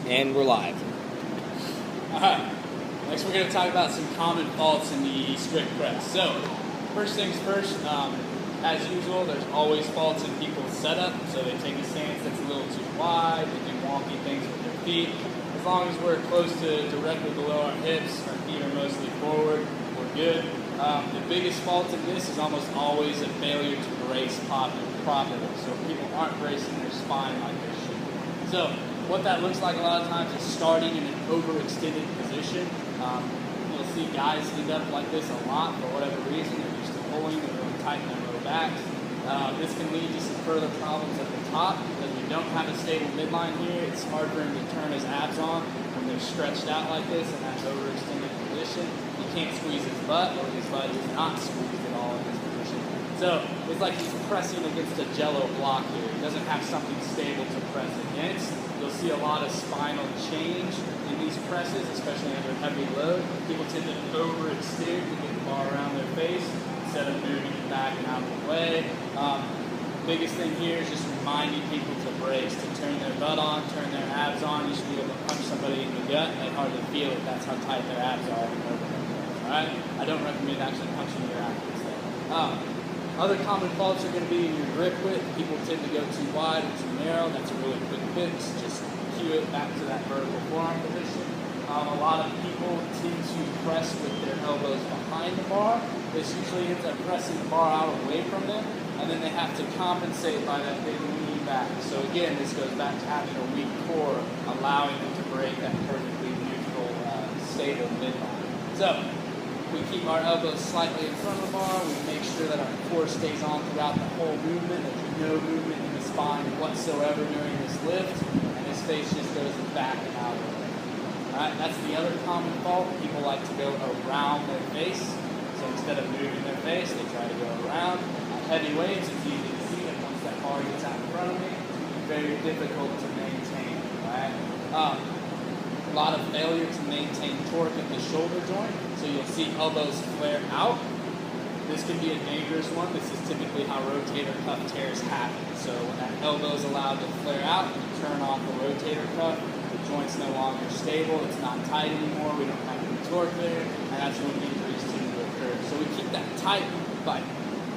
And we're live. Alright, next we're going to talk about some common faults in the strict press. So, first things first, as usual, there's always faults in people's setup. So they take a stance that's a little too wide, they do wonky things with their feet. As long as we're close to directly below our hips, our feet are mostly forward, we're good. The biggest fault in this is almost always a failure to brace properly. So people aren't bracing their spine like they should. So what that looks like a lot of times is starting in an overextended position. You'll see guys end up like this a lot for whatever reason. They're used to pulling, they're really tight in their low backs. This can lead to some further problems at the top because we don't have a stable midline here. It's hard for him to turn his abs on when they're stretched out like this in that overextended position. He can't squeeze his butt, or his butt is not squeezed at all in this position. So it's like he's pressing against a jello block here. He doesn't have something stable to press against. You'll see a lot of spinal change in these presses, especially under heavy load. People tend to overextend to get the bar around their face instead of moving it back and out of the way. Biggest thing here is just reminding people to brace, to turn their butt on, turn their abs on. You should be able to punch somebody in the gut and hardly feel it. That's how tight their abs are in overhead press. Alright? I don't recommend actually punching your abs though. Other common faults are going to be in your grip width. People tend to go too wide or too narrow. That's a really quick fix. Just cue it back to that vertical forearm position. A lot of people tend to press with their elbows behind the bar. This usually ends up pressing the bar out away from them, and then they have to compensate by that big lean back. So again, this goes back to having a weak core, allowing them to break that perfectly neutral, stable midline. So we keep our elbows slightly in front of the bar. We make sure that our core stays on throughout the whole movement. There's no movement in the spine whatsoever during this lift, and his face just goes back and out. Alright, that's the other common fault. People like to go around their face. So instead of moving their face, they try to go around. Heavy weights, it's easy to see that once that bar gets out in front of me, it's very difficult to maintain. Right? A lot of failure to maintain torque at the shoulder joint. So you'll see elbows flare out. This can be a dangerous one. This is typically how rotator cuff tears happen. So when that elbow is allowed to flare out, you turn off the rotator cuff. The joint's no longer stable, it's not tight anymore, we don't have any torque there, and that's when injuries tend to occur. So we keep that tight by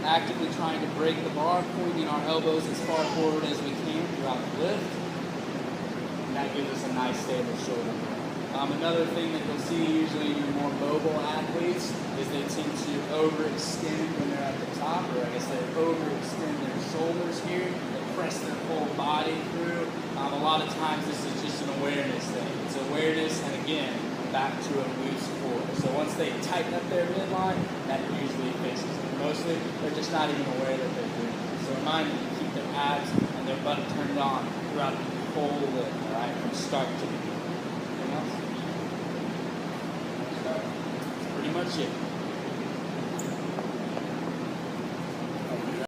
actively trying to break the bar, pointing our elbows as far forward as we can throughout the lift, and that gives us a nice stable shoulder. Another thing that you'll see usually in your more mobile athletes is they tend to overextend when they're at the top, or I guess they overextend their shoulders here, they press their whole body through. A lot of times this is just an awareness thing. It's awareness, and again, back to a loose core. So once they tighten up their midline, that usually fixes it. Mostly, they're just not even aware that they're doing it. So remind them to keep their abs and their butt turned on throughout the whole lift, all right, from start to beginning. Anything else? That's pretty much it.